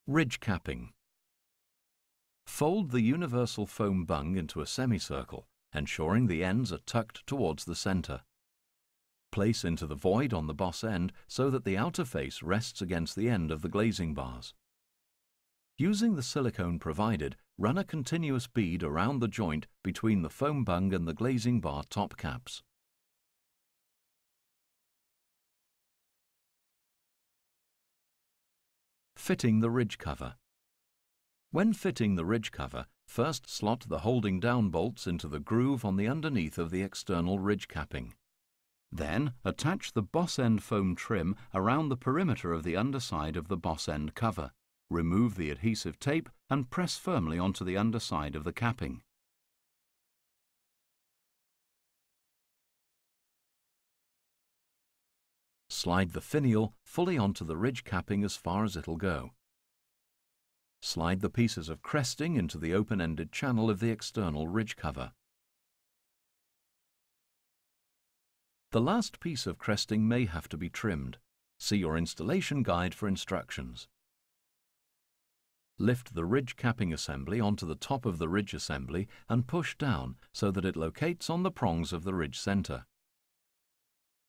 Ridge capping. Fold the universal foam bung into a semicircle, ensuring the ends are tucked towards the center. Place into the void on the boss end so that the outer face rests against the end of the glazing bars. Using the silicone provided, run a continuous bead around the joint between the foam bung and the glazing bar top caps. Fitting the ridge cover. When fitting the ridge cover, first slot the holding down bolts into the groove on the underneath of the external ridge capping. Then attach the boss end foam trim around the perimeter of the underside of the boss end cover. Remove the adhesive tape and press firmly onto the underside of the capping. Slide the finial fully onto the ridge capping as far as it'll go. Slide the pieces of cresting into the open-ended channel of the external ridge cover. The last piece of cresting may have to be trimmed. See your installation guide for instructions. Lift the ridge capping assembly onto the top of the ridge assembly and push down so that it locates on the prongs of the ridge center.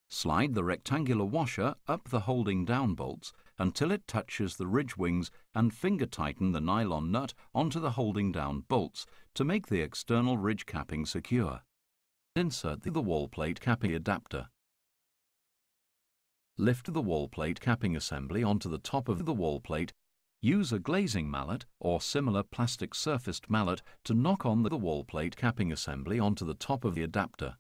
Slide the rectangular washer up the holding down bolts until it touches the ridge wings and finger tighten the nylon nut onto the holding down bolts to make the external ridge capping secure. Insert the wall plate capping adapter. Lift the wall plate capping assembly onto the top of the wall plate. Use a glazing mallet or similar plastic surfaced mallet to knock on the wall plate capping assembly onto the top of the adapter.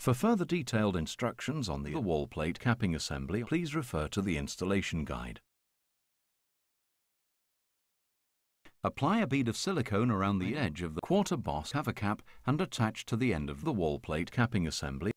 For further detailed instructions on the wall plate capping assembly, please refer to the installation guide. Apply a bead of silicone around the edge of the quarter boss cover cap and attach to the end of the wall plate capping assembly.